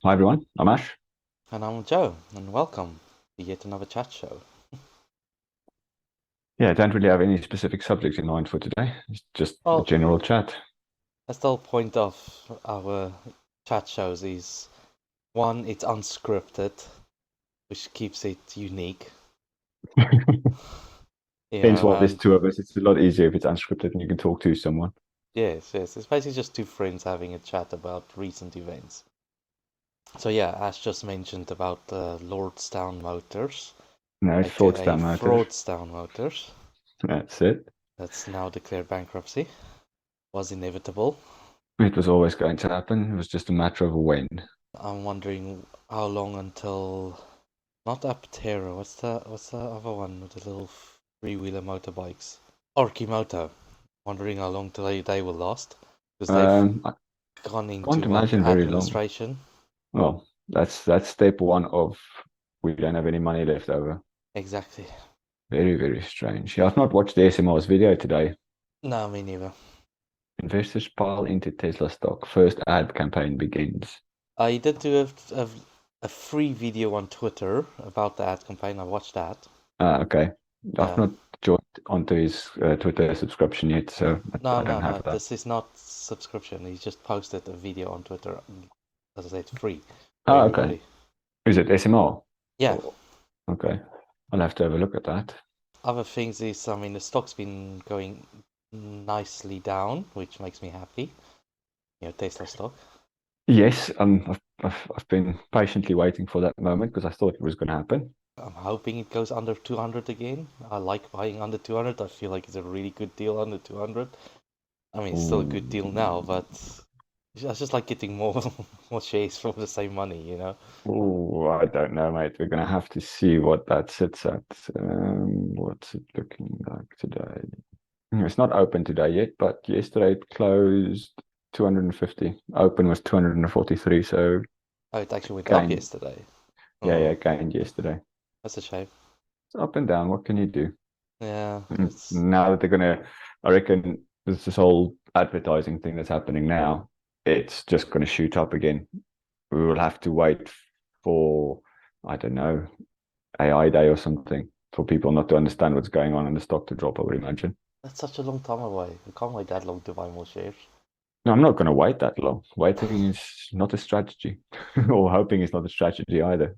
Hi everyone, I'm Ash. And I'm Joe, and welcome to yet another chat show. Yeah, I don't really have any specific subjects in mind for today. It's just a Well, general chat. that's the whole point of our chat shows is one, it's unscripted, which keeps it unique, Hence why there's and two of us. It's a lot easier if it's unscripted and you can talk to someone. yes, it's basically just two friends having a chat about recent events. So yeah, as just mentioned about Lordstown Motors, No, aka Fraudstown Motors. Fraudstown Motors, That's it. that's now declared bankruptcy, was inevitable. It was always going to happen. It was just a matter of when. I'm wondering how long until not Aptera. What's the other one with the little three-wheeler motorbikes? Archimoto. Wondering how long till they will last because they've I gone can't into imagine very long. administration. Well, that's step one of we don't have any money left over. Exactly. Very, very strange. Yeah, I've not watched the SMR's video today. No, me neither. Investors pile into Tesla stock. First ad campaign begins. I did do a free video on Twitter about the ad campaign. I watched that. Ah, okay. I've not Um, joined onto his Twitter subscription yet, so no, I don't no, have no. that. This is not subscription. He just posted a video on Twitter. As I said, free for Ah, okay. everybody. Is it SMR? Yeah. Oh, okay. I'll have to have a look at that. Other things is, I mean, the stock's been going nicely down, which makes me happy. Tesla stock. Yes, I've been patiently waiting for that moment because I thought it was going to happen. I'm hoping it goes under 200 again. I like buying under 200. I feel like it's a really good deal under 200. I mean, it's still a good deal now, Ooh, but I just like getting more more shares for the same money. ooh, I don't know, mate. We're going to have to see what that sits at. What's it looking like today? It's not open today yet, but yesterday it closed 250. Open was 243, so Oh, it actually went up gained. yesterday. Yeah, Oh, yeah, gained yesterday. that's a shame. It's up and down. What can you do? Yeah, it's Now that they're gonna, I reckon there's this whole advertising thing that's happening now. It's just gonna shoot up again. We will have to wait for, I don't know, AI day or something for people not to understand what's going on and the stock to drop, I would imagine. that's such a long time away. We can't wait that long to buy more shares. No, I'm not going to wait that long. Waiting is not a strategy, or hoping is not a strategy either.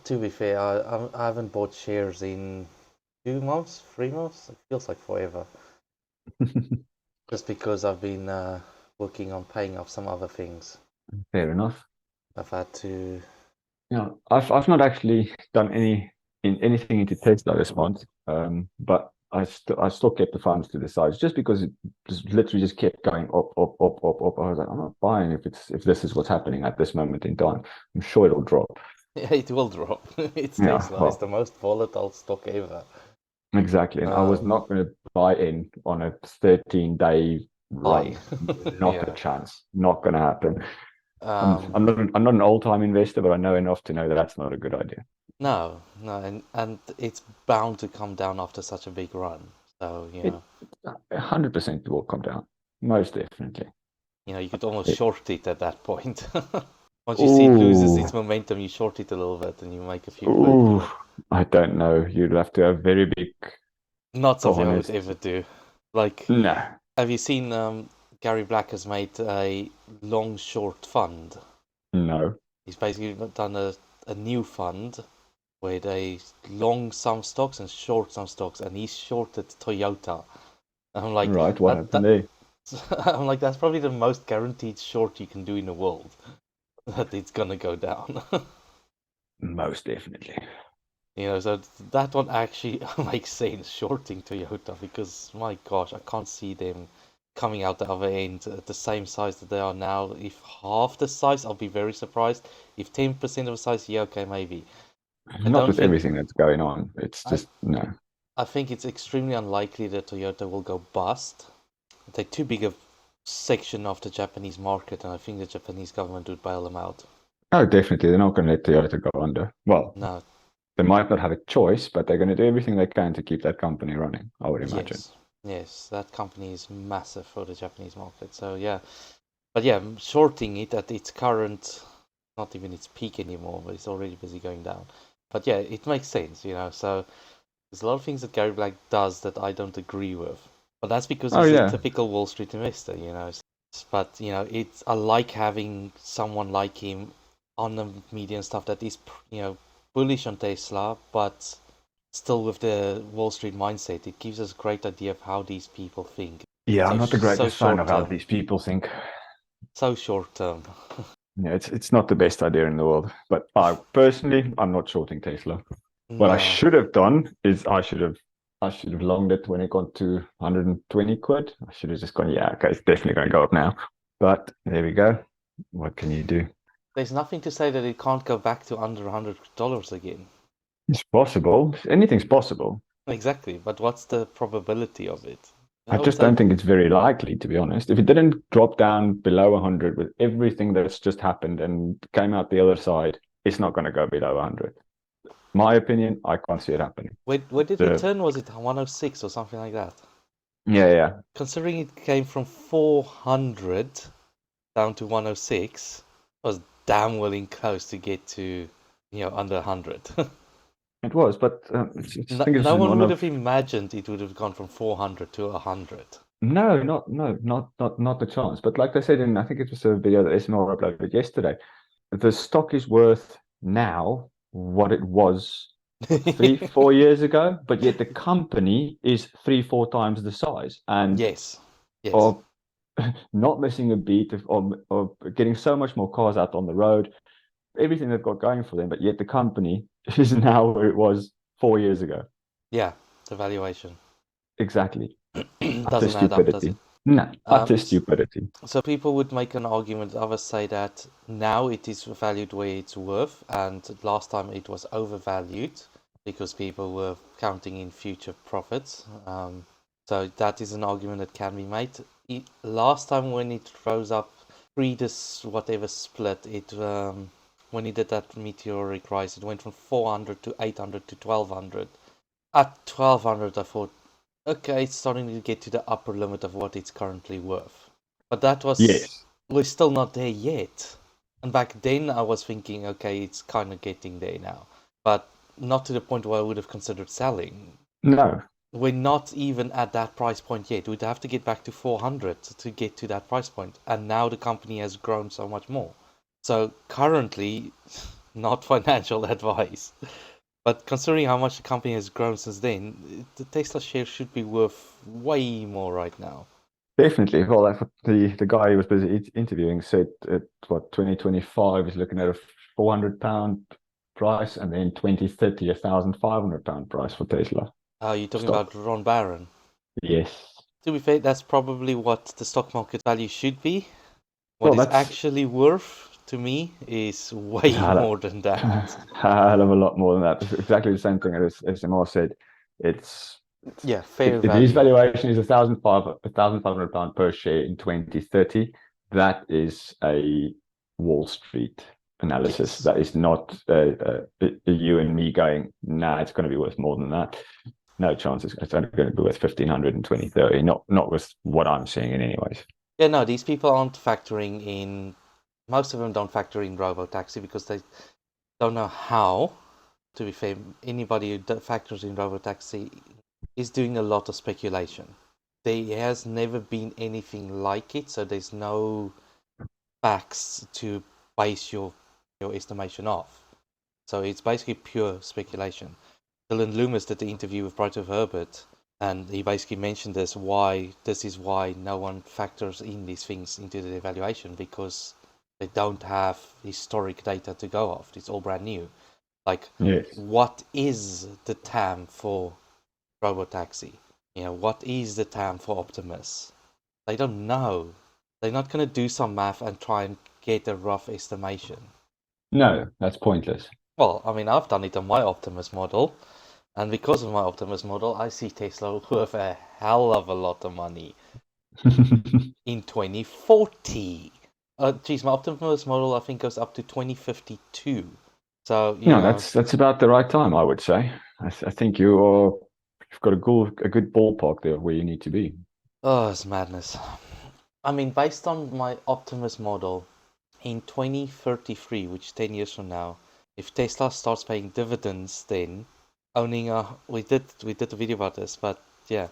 To be fair, I haven't bought shares in 2 months, 3 months. It feels like forever. Just because I've been working on paying off some other things. Fair enough. I've had to. Yeah, I've not actually done anything into Tesla this month, but I still kept the funds to the side just because it just literally just kept going up. I was like, I'm not buying if this is what's happening at this moment in time. I'm sure it'll drop. Yeah, it will drop. It's Yeah, Tesla. It's the well, most volatile stock ever. exactly. And I was Um, not going to buy in on a 13-day High. run. Not a Yeah. chance. Not going to happen. Um, I'm not an old-time investor, but I know enough to know that that's not a good idea. no, no, and it's bound to come down after such a big run. So, It 100% will come down, most definitely. you could almost It, short it at that point. Once you see it loses ooh, its momentum, you short it a little bit and you make a few quid. ooh, I don't know. You'd have to have very big Not something I would cojones. ever do. Like, No, have you seen Gary Black has made a long short fund? no. He's basically done a new fund where they long some stocks and short some stocks, and he shorted Toyota. And I'm like, Right, what happened that there? I'm like, that's probably the most guaranteed short you can do in the world. That it's gonna go down. Most definitely. So that one actually makes sense, shorting Toyota, because my gosh, I can't see them coming out the other end at the same size that they are now. If half the size, I'll be very surprised. If 10% of the size, yeah, okay, maybe. I Not don't with think everything that's going on. It's I just no. I think it's extremely unlikely that Toyota will go bust. They're too big a section of the Japanese market, and I think the Japanese government would bail them out. Oh, definitely. They're not going to let Toyota go under. Well, No, they might not have a choice, but they're going to do everything they can to keep that company running, I would imagine. yes, yes, that company is massive for the Japanese market. So yeah, but yeah, shorting it at its current not even its peak anymore, but it's already busy going down. But yeah, it makes sense, So there's a lot of things that Gary Black does that I don't agree with. But that's because Oh he's a yeah, typical Wall Street investor, But it's I like having someone like him on the media and stuff that is bullish on Tesla, but still with the Wall Street mindset. It gives us a great idea of how these people think. yeah. I'm So not the so greatest fan short of how term, these people think. so short term. Yeah, it's not the best idea in the world. But I personally, I'm not shorting Tesla. What I No, should have done is I should have longed it when it got to 120 quid. I should have just gone, yeah, okay, it's definitely going to go up now. But there we go. What can you do? there's nothing to say that it can't go back to under $100 again. It's possible. Anything's possible. Exactly, but what's the probability of it? I I would just say, don't think it's very likely, to be honest. If it didn't drop down below 100 with everything that's just happened and came out the other side, it's not going to go below 100. My opinion, I can't see it happening. where did it The, turn? Was it 106 or something like that? yeah, yeah. Considering it came from 400 down to 106, was damn willing close to get to, under 100. It was, but I No, think it's no in one one would of have imagined it would have gone from 400 to 100. no, not the chance. But like I said in, I think it was a video that SML uploaded yesterday. The stock is worth now what it was, what, 3, 4 years ago, but yet the company is 3, 4 times the size and Yes, yes. are not missing a beat of getting so much more cars out on the road, everything they've got going for them, but yet the company is now where it was 4 years ago. Yeah, the valuation Exactly. Utter doesn't add up, does it? stupidity. No, utter S- stupidity. So people would make an argument, others say that now it is valued where it's worth, and last time it was overvalued because people were counting in future profits. So that is an argument that can be made. Last time when it rose up pre this whatever split, it when it did that meteoric rise, it went from 400 to 800 to 1200. At 1200, I thought, okay, it's starting to get to the upper limit of what it's currently worth. But Yes. we're still not there yet. And back then I was thinking, okay, it's kind of getting there now. But not to the point where I would have considered selling. No. We're not even at that price point yet. We'd have to get back to 400 to get to that price point. And now the company has grown so much more. So currently, not financial advice. But considering how much the company has grown since then, the Tesla share should be worth way more right now. Definitely. Well, that's what the guy who was busy interviewing said at what 2025 is looking at a £400 price, and then 2030 £1,500 price for Tesla You're talking stock. about Ron Barron. Yes. To be fair, that's probably what the stock market value should be. What Well, it's that's actually worth to me is it's way more than that. a hell of a lot more than that. It's exactly the same thing as Amar said. It's Yeah, fair if his value. valuation is £1,500 per share in 2030, that is a Wall Street analysis. Yes. That is not you and me going, nah, it's going to be worth more than that. No chance it's only going to be worth 1,500 in 2030. Not with what I'm seeing in anyways. Yeah, no, these people aren't factoring in. Most of them don't factor in robotaxi because they don't know how. To be fair, anybody who factors in robotaxi is doing a lot of speculation. There has never been anything like it, so there's no facts to base your estimation off. So it's basically pure speculation. Dylan Loomis did the interview with Bright of Herbert, and he basically mentioned this is why no one factors in these things into the evaluation because they don't have historic data to go off. It's all brand new. Like, Yes. what is the TAM for Robotaxi? What is the TAM for Optimus? They don't know. They're not going to do some math and try and get a rough estimation. No, that's pointless. Well, I mean, I've done it on my Optimus model, and because of my Optimus model, I see Tesla worth a hell of a lot of money in 2040. Geez, my Optimus model I think goes up to 2052. So, No, that's about the right time, I would say. I think you've got a good ballpark there where you need to be. oh, it's madness. I mean, based on my Optimus model, in 2033, which is 10 years from now, if Tesla starts paying dividends, then owning we did a video about this, but yeah,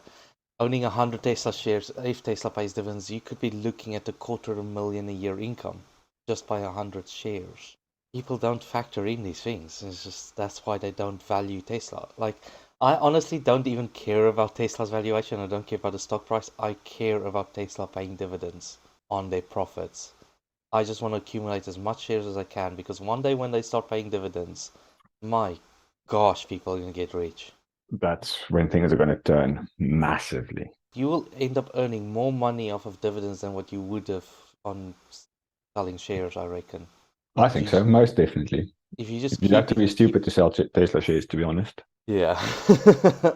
owning 100 Tesla shares, if Tesla pays dividends, you could be looking at $250,000 a year income just by 100 shares. People don't factor in these things. It's just that's why they don't value Tesla. Like, I honestly don't even care about Tesla's valuation. I don't care about the stock price. I care about Tesla paying dividends on their profits. I just want to accumulate as much shares as I can, because one day when they start paying dividends, my gosh, people are going to get rich. That's when things are going to turn massively. You will end up earning more money off of dividends than what you would have on selling shares, I reckon. I think so, most definitely. If you just You'd have to be if you stupid to sell Tesla shares, to be honest. yeah,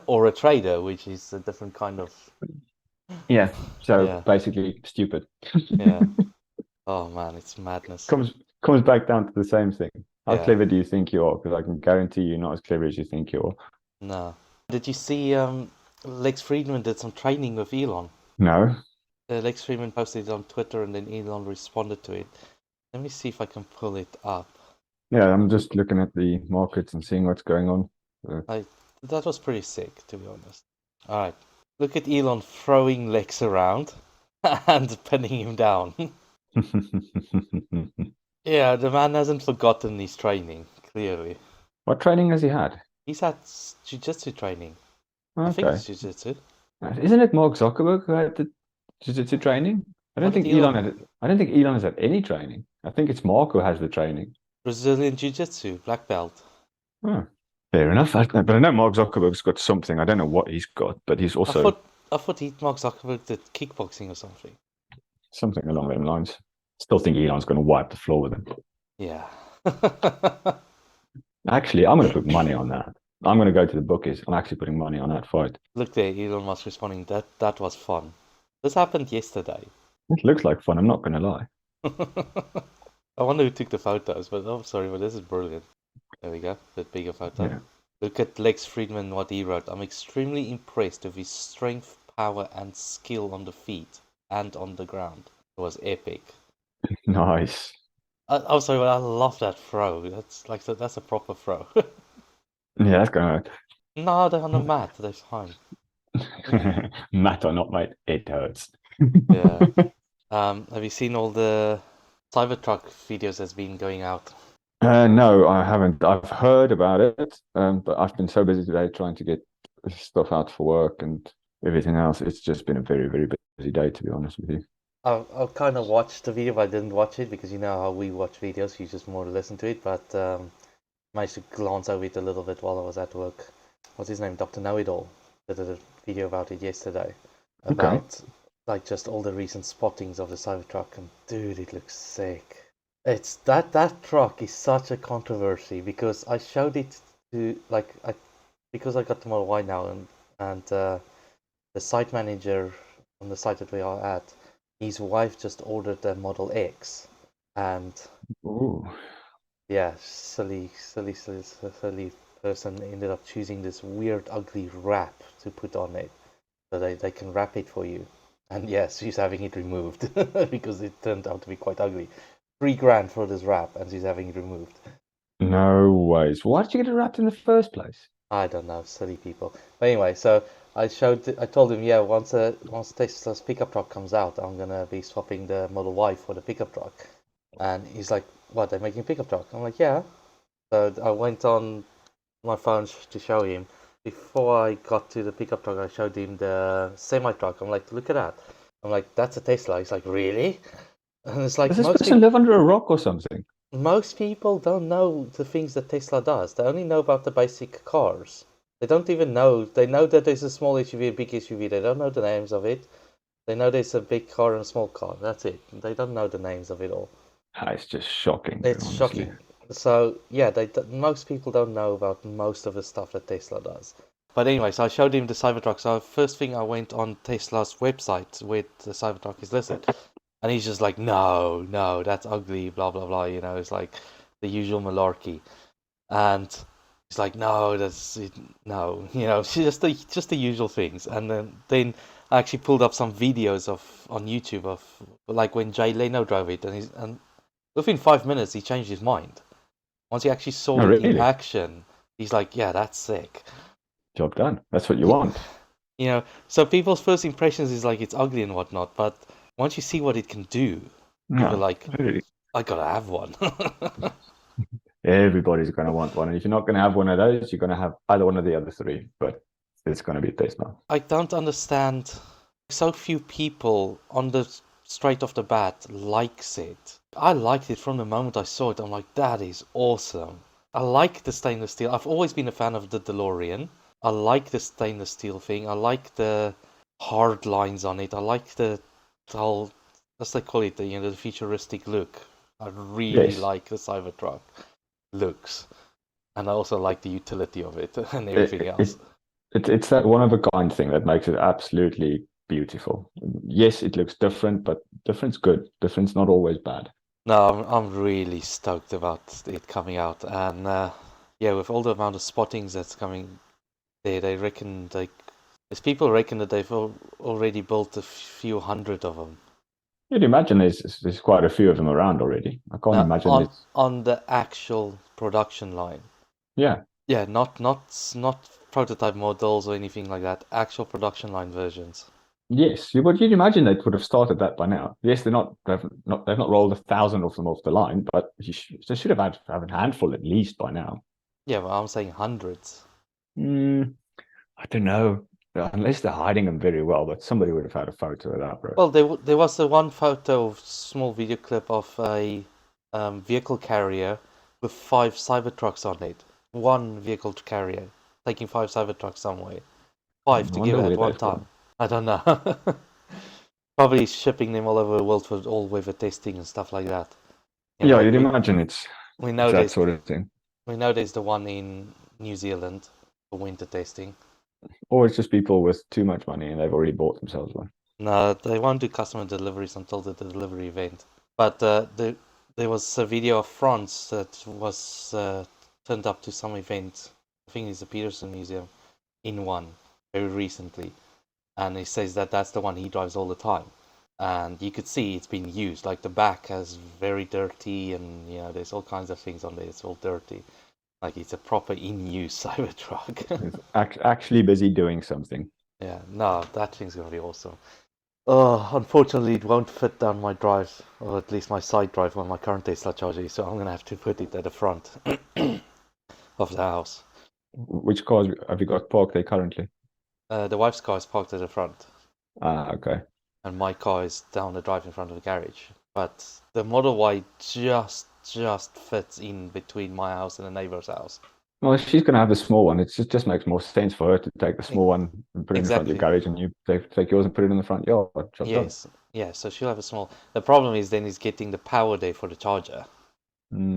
or a trader, which is a different kind of Yeah. So yeah, basically, stupid. yeah. Oh man, it's madness. Comes back down to the same thing. How Yeah, clever do you think you are? Because I can guarantee you're not as clever as you think you are. no. Did you see Lex Fridman did some training with Elon? No. Lex Fridman posted it on Twitter, and then Elon responded to it. Let me see if I can pull it up. Yeah, I'm just looking at the markets and seeing what's going on. That was pretty sick, to be honest. All right, look at Elon throwing Lex around and pinning him down. Yeah, the man hasn't forgotten his training, clearly. What training has he had? He's had jiu-jitsu training. I think Okay. it's jiu-jitsu. Isn't it Mark Zuckerberg who had the jiu-jitsu training? What did Elon? I don't think Elon has had any training. I think it's Mark who has the training. Brazilian jiu-jitsu, black belt. Oh, fair enough. But I know Mark Zuckerberg's got something. I don't know what he's got, but he's I also thought I thought Mark Zuckerberg did kickboxing or something. something along those lines. Still think Elon's going to wipe the floor with him. Yeah. Actually, I'm going to put money on that. I'm going to go to the bookies. I'm actually putting money on that fight. Look there, Elon Musk responding. That was fun. This happened yesterday. It looks like fun. I'm not going to lie. I wonder who took the photos, but oh, sorry, but this is brilliant. There we go, bit bigger photo. Yeah. Look at Lex Fridman, what he wrote. I'm extremely impressed with his strength, power, and skill on the feet and on the ground. It was epic. Nice. I'm sorry, but I love that throw. That's like that's a proper throw. Yeah, that's going to No, they're on the mat. They're fine. hurt. Matt or not, mate, it hurts. Yeah. Have you seen all the Cybertruck videos that's been going out? No, I haven't. I've heard about it, but I've been so busy today trying to get stuff out for work and everything else. It's just been a very, very busy day, to be honest with you. I've kind of watched the video, but I didn't watch it because you know how we watch videos, you just more listen to it. But managed to glance over it a little bit while I was at work. What's his name? Dr. Know-It-All did a video about it yesterday. Okay. About like just all the recent spottings of the Cybertruck, and dude, it looks sick. It's that truck is such a controversy because I showed it to because I got the Model Y now, and the site manager on the site that we are at, his wife just ordered a Model X, and Ooh. yeah, silly person ended up choosing this weird, ugly wrap to put on it, so they can wrap it for you. And yes, she's having it removed because it turned out to be quite ugly. 3 grand for this wrap, and she's having it removed. No ways. Why did you get it wrapped in the first place? I don't know, silly people. But anyway, so I told him, yeah, once Tesla's pickup truck comes out, I'm gonna be swapping the Model Y for the pickup truck. And he's like, what, they're making a pickup truck? I'm like, yeah. So I went on my phone to show him. Before I got to the pickup truck, I showed him the semi truck. I'm like, look at that. I'm like, that's a Tesla. He's like, really? And it's like Does this person live under a rock or something? most people don't know the things that Tesla does. They only know about the basic cars. They don't even know. They know that there's a small SUV, a big SUV. They don't know the names of it. They know there's a big car and a small car. That's it. They don't know the names of it all. It's just shocking, It's honestly. shocking. So yeah, most people don't know about most of the stuff that Tesla does. But anyway, so I showed him the Cybertruck. So first thing I went on Tesla's website where the Cybertruck is listed, and he's just like, no, that's ugly, blah blah blah. You know, it's like the usual malarkey, and he's like, no, that's it, no, you know, just the usual things. And then I actually pulled up some videos of on YouTube of like when Jay Leno drove it, and Within 5 minutes, he changed his mind. Once he actually saw Oh, it in really? action, he's like, yeah, that's sick. Job done. That's what you want. You know, so people's first impressions is like it's ugly and whatnot, but once you see what it can do, people are No, like, really. I gotta have one. Everybody's going to want one. And if you're not going to have one of those, you're going to have either one of the other three. But it's going to be Tesla. I don't understand. So few people on the straight off the bat likes it. I liked it from the moment I saw it. I'm like, that is awesome. I like the stainless steel. I've always been a fan of the DeLorean. I like the stainless steel thing. I like the hard lines on it. I like the whole, as they call it, the futuristic look. I really Yes. like the Cybertruck looks, and I also like the utility of it and It, everything it, else. it's that one of a kind thing that makes it absolutely beautiful. Yes, it looks different, but different's good. Different's not always bad. No, I'm really stoked about it coming out, and yeah, with all the amount of spottings that's coming there, they reckon there's people reckon that they've already built a few hundred of them. You'd imagine there's quite a few of them around already. I can't Now imagine on it's on the actual production line. yeah. Yeah, not prototype models or anything like that. Actual production line versions. Yes, you'd imagine they would have started that by now. Yes, they've not rolled 1,000 of them off the line, but they should have a handful at least by now. Yeah, but I'm saying hundreds. Mm, I don't know. Unless they're hiding them very well, but somebody would have had a photo of that, bro. Well, there was the one photo, small video clip of a vehicle carrier with 5 Cybertrucks on it. One vehicle carrier taking 5 Cybertrucks somewhere. I 5 wonder together where at one they've time. gone. I don't know. Probably shipping them all over the world for all weather testing and stuff like that. You know, Yeah, like you'd imagine we it's know that there's sort of thing. we know there's the one in New Zealand for winter testing. Or it's just people with too much money and they've already bought themselves one. No, they won't do customer deliveries until the delivery event. But there was a video of France that was turned up to some event. I think it's the Peterson Museum in one very recently, and he says that that's the one he drives all the time. And you could see it's been used. Like the back has very dirty, and there's all kinds of things on there. It's all dirty. Like it's a proper in-use Cybertruck. It's actually busy doing something. Yeah, no, that thing's gonna be awesome. Oh, unfortunately, it won't fit down my drive, or at least my side drive on my current Tesla charger, so I'm gonna have to put it at the front of the house. Which cars have you got parked there currently? The wife's car is parked at the front, Ah, okay. and my car is down the drive in front of the garage. But the Model Y just fits in between my house and the neighbor's house. Well, if she's going to have the small one, it just makes more sense for her to take the E- small one and put it in the front of your Exactly. garage, and you take yours and put it in the front yard. Job done. Yes. Yeah. So she'll have a small. The problem is then is getting the power there for the charger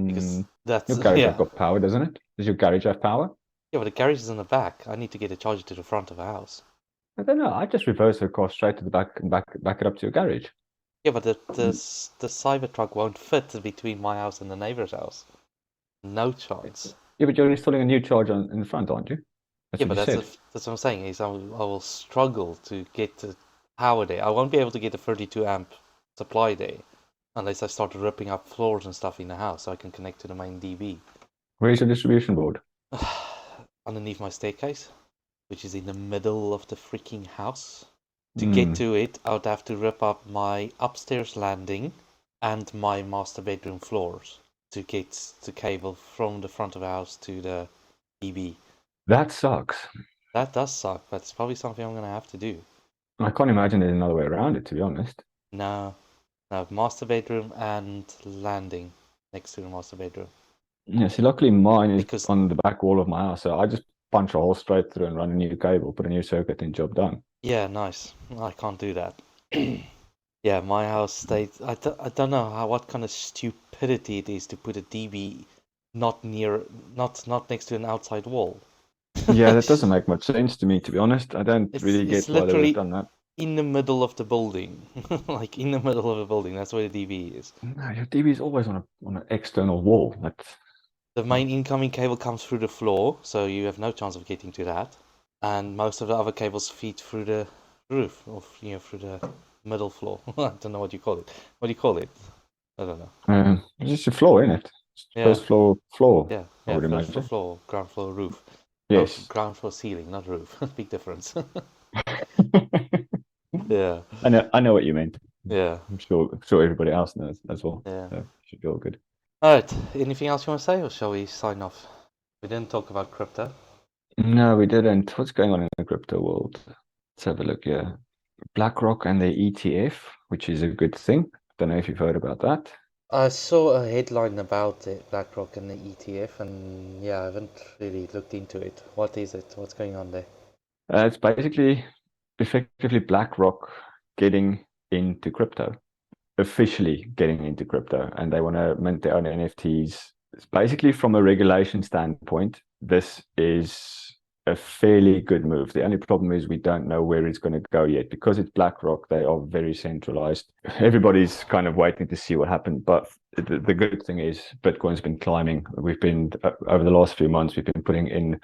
because Your that's garage has yeah. got power, doesn't it? Does your garage have power? Yeah, but the garage is in the back. I need to get a charger to the front of the house. I don't know. I just reverse her car straight to the back and back it up to your garage. Yeah, but Mm, the Cybertruck won't fit between my house and the neighbor's house. No chance. Yeah, but you're installing a new charger in the front, aren't you? That's Yeah, what but you said. that's what I'm saying is I will struggle to get the power there. I won't be able to get a 32 amp supply there unless I start ripping up floors and stuff in the house so I can connect to the main DB. Where's your distribution board? Underneath my staircase, which is in the middle of the freaking house. To get Mm, to it, I would have to rip up my upstairs landing and my master bedroom floors to get the cable from the front of the house to the DB. that sucks. That does suck, but it's probably something I'm gonna have to do. I can't imagine there's another way around it, to be honest. No, no, master bedroom and landing next to the master bedroom. Yeah, see, luckily mine is Because on the back wall of my house, so I just punch a hole straight through and run a new cable, put a new circuit in, job done. yeah, nice. I can't do that. Yeah, my house stays. I don't know what kind of stupidity it is to put a DB not next to an outside wall. Yeah, that It's doesn't make much sense to me, to be honest. I don't it's really it's get why they would have literally done that. in the middle of the building, like in the middle of the building. That's where the DB is. No, your TV is always on an external wall. That's The main incoming cable comes through the floor, so you have no chance of getting to that. And most of the other cables feed through the roof, or through the middle floor. I don't know what you call it. What do you call it? I don't know. It's just a floor, isn't it? Yeah. First floor, Yeah, I would first imagine. floor, ground floor, roof. Yes. Ground floor ceiling, not roof. Big difference. Yeah, I know what you meant. yeah, I'm sure everybody else knows as well. yeah. So should be all good. All right. Anything else you want to say, or shall we sign off? We didn't talk about crypto. No, we didn't. What's going on in the crypto world? Let's have a look here. BlackRock and their ETF, which is a good thing. Don't know if you've heard about that. I saw a headline about it, BlackRock and the ETF, and yeah, I haven't really looked into it. What is it? What's going on there? It's basically effectively BlackRock getting into crypto, officially getting into crypto, and they want to mint their own NFTs. It's basically, from a regulation standpoint, this is a fairly good move. The only problem is we don't know where it's going to go yet. Because it's BlackRock, they are very centralized. Everybody's kind of waiting to see what happens. But the good thing is Bitcoin's been climbing. We've been, over the last few months, we've been putting in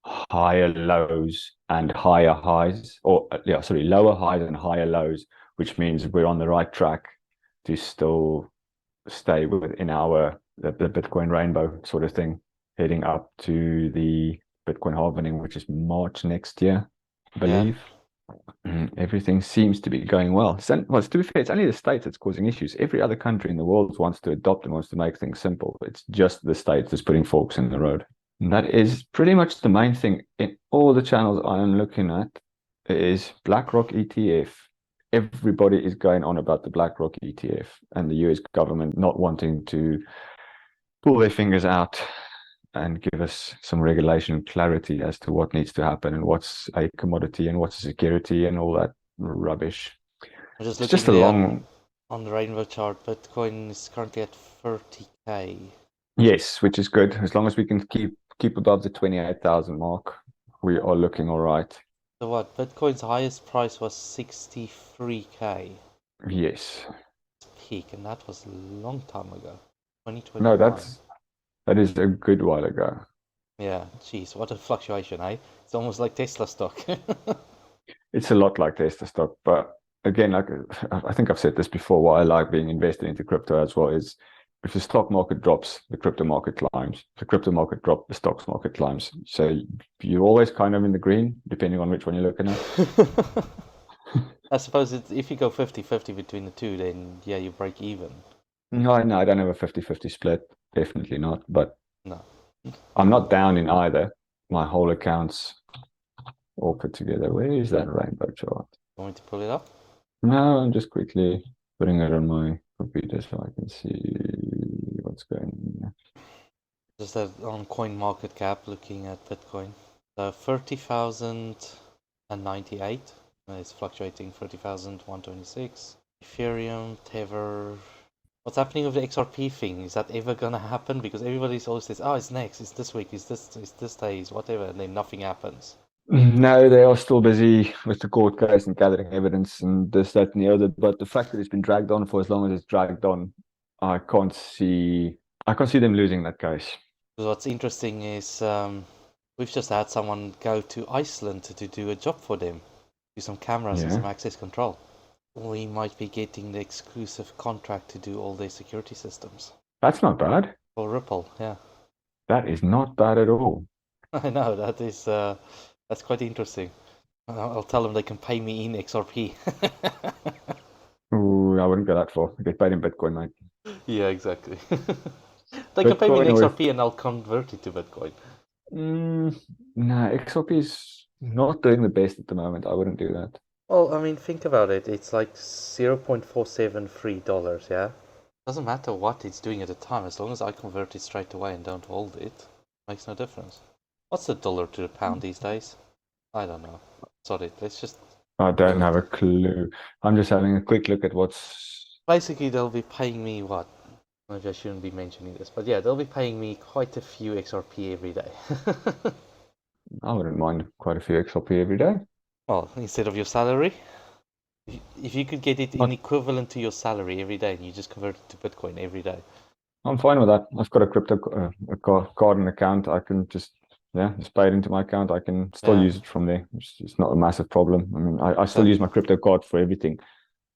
higher lows and higher highs, or yeah, sorry, lower highs and higher lows, which means we're on the right track to still stay within the Bitcoin rainbow sort of thing, heading up to the Bitcoin halving, which is March next year, I believe. Yeah. Everything seems to be going well. Well, to be fair, it's only the States that's causing issues. Every other country in the world wants to adopt and wants to make things simple. It's just the States that's putting forks in the road. And that is pretty much the main thing in all the channels I am looking at is BlackRock ETF. Everybody is going on about the BlackRock ETF and the US government not wanting to pull their fingers out and give us some regulation clarity as to what needs to happen and what's a commodity and what's a security and all that rubbish. I'm just It's looking just a there long... on the rainbow chart. Bitcoin is currently at 30K. Yes, which is good. As long as we can keep above the 28,000 mark, we are looking all right. So what? Bitcoin's highest price was 63K. Yes. Peak, and that was a long time ago. 2021. No, that is a good while ago. Yeah, geez, what a fluctuation, eh? It's almost like Tesla stock. It's a lot like Tesla stock, but again, like I think I've said this before, what I like being invested into crypto as well is if the stock market drops, the crypto market climbs. If the crypto market drops, the stocks market climbs. So you're always kind of in the green, depending on which one you're looking at. I suppose if you go 50-50 between the two, then yeah, you break even. No, I don't have a 50-50 split. Definitely not. But No. I'm not down in either. My whole account's all put together. Where is that rainbow chart? Want me to pull it up? No, I'm just quickly putting it on my computer so I can see what's going on. Just on CoinMarketCap, looking at Bitcoin. 30,098. It's fluctuating 30,126. Ethereum, Tether. What's happening with the XRP thing? Is that ever gonna happen? Because everybody's always says, "Oh, it's next. It's this week. It's this day. It's whatever," and then nothing happens. No, they are still busy with the court case and gathering evidence and this, that, and the other. But the fact that it's been dragged on for as long as it's dragged on, I can't see them losing that case. What's interesting is we've just had someone go to Iceland to do a job for them, do some cameras and some access control. We might be getting the exclusive contract to do all their security systems. That's not bad. For Ripple, yeah. That is not bad at all. I know, that's quite interesting. I'll tell them they can pay me in XRP. Ooh, I wouldn't go that far. Get paid in Bitcoin, mate. Yeah, exactly. They can pay me in XRP and I'll convert it to Bitcoin. No, XRP is not doing the best at the moment. I wouldn't do that. Well, I mean, think about it. It's like $0.473, yeah? Doesn't matter what it's doing at the time, as long as I convert it straight away and don't hold it. Makes no difference. What's the dollar to the pound these days? I don't know. Sorry, let's just... I don't have a clue. I'm just having a quick look at what's... Basically, they'll be paying me what? Maybe I shouldn't be mentioning this, but yeah, they'll be paying me quite a few XRP every day. I wouldn't mind quite a few XRP every day. Well, instead of your salary, if you could get it in equivalent to your salary every day and you just convert it to Bitcoin every day. I'm fine with that. I've got a crypto card and account. I can just pay it into my account. I can still use it from there. It's not a massive problem. I mean, I still use my crypto card for everything.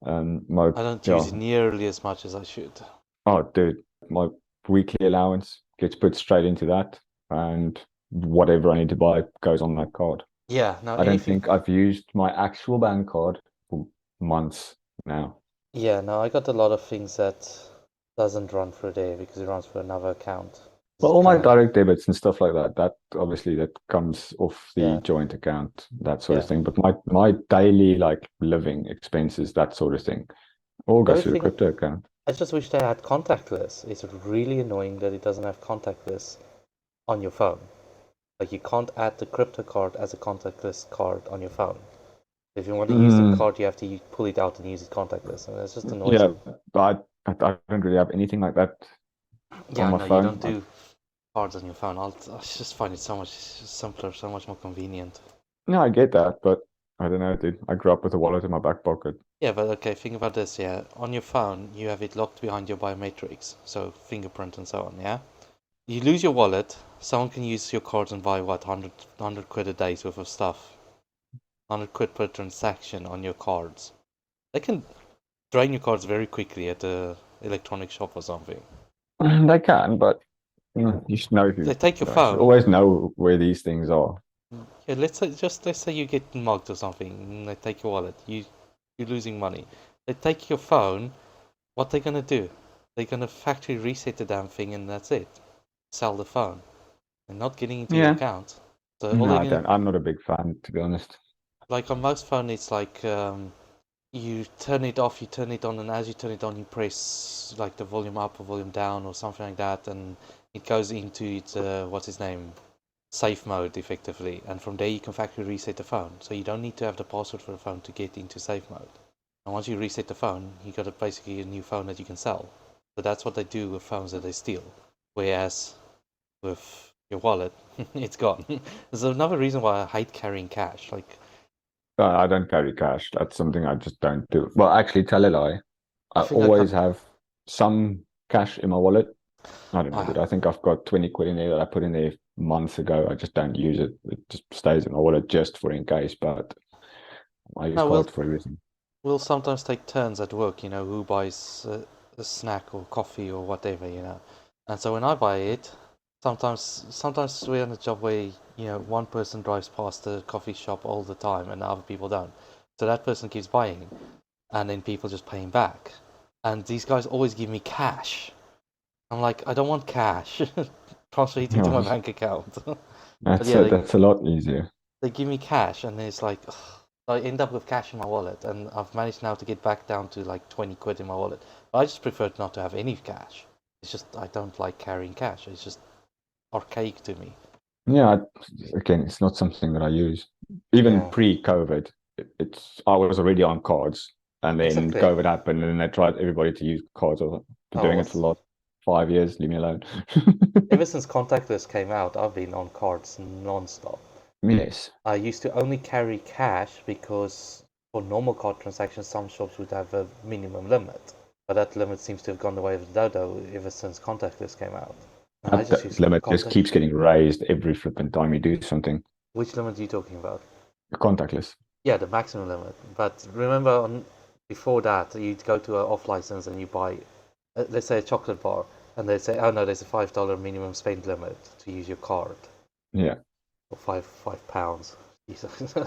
I don't use it nearly as much as I should. Oh, dude, my weekly allowance gets put straight into that, and whatever I need to buy goes on that card. Yeah, no, I don't anything. think I've used my actual bank card for months now. Yeah, no, I got a lot of things that doesn't run through there because it runs through another account. But It's all my kind of, direct debits and stuff like that, that obviously that comes off the yeah, joint account, that sort yeah. of thing. But my daily like living expenses, that sort of thing, all The goes only through the thing crypto account. I just wish they had contactless. It's really annoying that it doesn't have contactless on your phone. Like you can't add the crypto card as a contactless card on your phone. If you want to use the Mm, card, you have to pull it out and use it contactless, and it just annoys yeah, me. but I don't really have anything like that on Yeah, my no, you phone. don't do cards on your phone. I just find it so much simpler, so much more convenient. No, I get that, but I don't know, dude. I grew up with a wallet in my back pocket. Yeah, but okay, think about this, yeah. On your phone, you have it locked behind your biometrics, so fingerprint and so on, yeah? You lose your wallet, someone can use your cards and buy, what, 100 quid a day's worth of stuff. 100 quid per transaction on your cards. They can drain your cards very quickly at a electronic shop or something. They can, but you should know They who. take your You should phone. always know where these things are. Yeah, let's say you get mugged or something, and they take your wallet. You're losing money. They take your phone. What they gonna do? They're gonna factory reset the damn thing, and that's it. Sell the phone. They're not getting into your Yeah. account. So all No, they're I gonna, don't. I'm not a big fan, to be honest. like on most phone, it's like you turn it off, you turn it on, and as you turn it on, you press like the volume up or volume down or something like that, and it goes into its what's his name, safe mode effectively, and from there you can factory reset the phone. So you don't need to have the password for the phone to get into safe mode. And once you reset the phone, you got basically a new phone that you can sell. So that's what they do with phones that they steal. Whereas with your wallet, it's gone. There's another reason why I hate carrying cash. Like I don't carry cash. That's something I just don't do. Well, actually, tell a lie. I I think I always got have some cash in my wallet. I don't know, I dude. I think I've got 20 quid in there that I put in there months ago. I just don't use it. It just stays in my wallet just for in case, but I use no, cards for everything. we'll sometimes take turns at work. You know, who buys a snack or coffee or whatever. You know, and so when I buy it, sometimes we're on a job where one person drives past the coffee shop all the time and other people don't. So that person keeps buying, and then people just paying back. And these guys always give me cash. I'm like, I don't want cash. Transfer it into my bank account. But That's yeah, that's a lot easier. they give me cash, and it's like ugh, I end up with cash in my wallet, and I've managed now to get back down to like 20 quid in my wallet. But I just prefer not to have any cash. It's just I don't like carrying cash. It's just archaic to me. Yeah, again, it's not something that I use. Even Yeah, pre-COVID, it's I was already on cards, and then exactly. COVID happened, and they tried everybody to use cards. I've been Oh, doing it for the last 5 years. Leave me alone. ever since contactless came out, I've been on cards non-stop. Yes. I used to only carry cash because for normal card transactions, some shops would have a minimum limit. But that limit seems to have gone the way of the dodo ever since contactless came out. And I just That use limit just contact. keeps getting raised every flipping time you do something. Which limit are you talking about? Contactless. Yeah, the maximum limit. But remember, before that, you'd go to an off license and you buy, let's say, a chocolate bar, and they'd say, "Oh no, there's a $5 minimum spend limit to use your card, Yeah. or £5."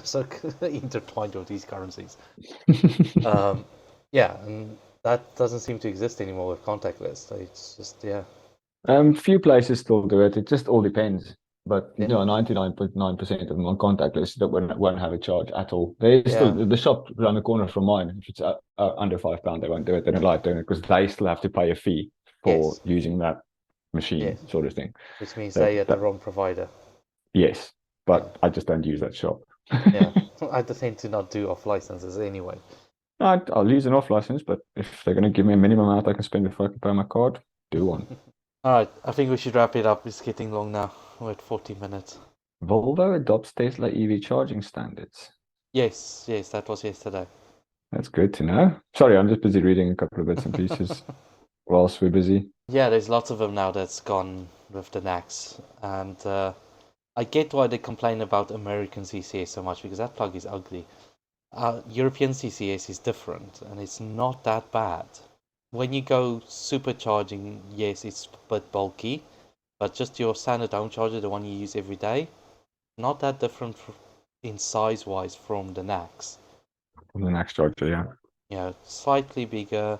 So intertwined with these currencies. Um, yeah, and that doesn't seem to exist anymore with contactless. So it's just yeah, Few places still do it. It just all depends. But yeah, 99.9% of them on contactless that won't have a charge at all. There's still yeah, the shop around the corner from mine. If it's under £5, they won't do it. They don't like doing it because they still have to pay a fee for yes, using that yes, machine, sort of thing. which means That they are the that wrong provider. yes, Yeah, but I just don't use that shop. yeah. I tend to not do off licenses anyway. I'll use an off license, but if they're going to give me a minimum amount I can spend before I can pay my card, do one. All right, I think we should wrap it up. It's getting long now. We're at 40 minutes. Volvo adopts Tesla EV charging standards. Yes, yes, that was yesterday. That's good to know. Sorry, I'm just busy reading a couple of bits and pieces whilst we're busy. Yeah, there's lots of them now that's gone with the Nax. And I get why they complain about American CCS so much because that plug is ugly. European CCS is different and it's not that bad. when you go supercharging, yes, it's a bit bulky, but just your standard home charger, the one you use every day, not that different in size-wise from the NACS. From the next charger, yeah. Yeah, slightly bigger,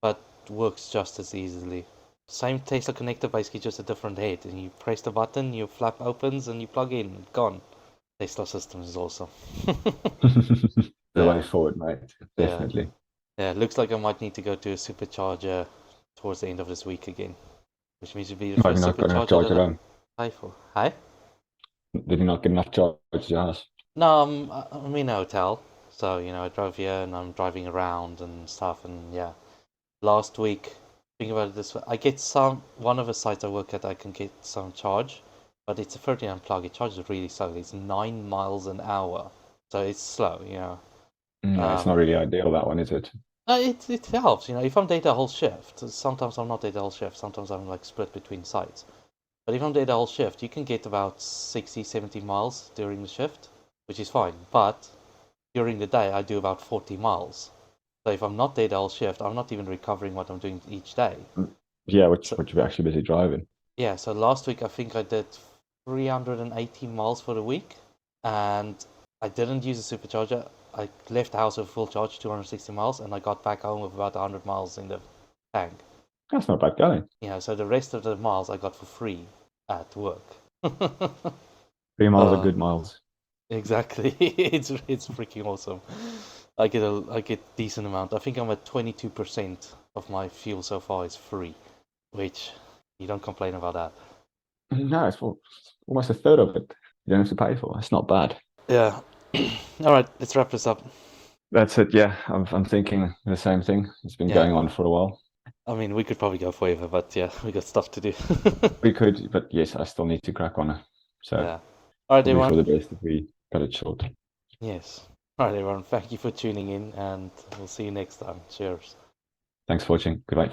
but works just as easily. Same Tesla connector, basically just a different head. And you press the button, your flap opens, and you plug in. Gone. Tesla system is awesome. The way Yeah, forward, mate. yeah, Definitely. yeah. Looks like I might need to go to a supercharger towards the end of this week again, which means it'll be the Have you first not got enough supercharger charge that at I home? pay for. Hi? Did you not get enough charge at your house? No, I'm in a hotel, so I drove here and I'm driving around and stuff, and yeah. Last week, think about it this way: I get one of the sites I work at, I can get some charge, but it's a 30 amp plug. It charges really slowly. It's 9 miles an hour, so it's slow. No, it's not Um, really ideal, that one, is it? it helps. If I'm there the whole shift, sometimes I'm not there the whole shift. Sometimes I'm like split between sites. But if I'm there the whole shift, you can get about 60, 70 miles during the shift, which is fine. But during the day, I do about 40 miles. So if I'm not there the whole shift, I'm not even recovering what I'm doing each day. Mm. Yeah, which So you're actually busy driving. yeah, so last week I think I did 380 miles for the week, and I didn't use a supercharger. I left the house with full charge, 260 miles, and I got back home with about 100 miles in the tank. That's not bad going. So the rest of the miles I got for free at work. 3 miles are uh, good miles. exactly. It's freaking awesome. I get decent amount. I think I'm at 22% of my fuel so far is free, which you don't complain about that. No, it's almost a third of it you don't have to pay for. It's not bad. Yeah. All right, let's wrap this up. That's it. Yeah, I'm thinking the same thing. It's been Yeah. going on for a while. I mean, we could probably go forever, but yeah, we got stuff to do. We could, but yes, I still need to crack on it. So Yeah. All right, probably for everyone. the best if we cut it short. Yes. All right, everyone. Thank you for tuning in, and we'll see you next time. Cheers. Thanks for watching. Goodbye.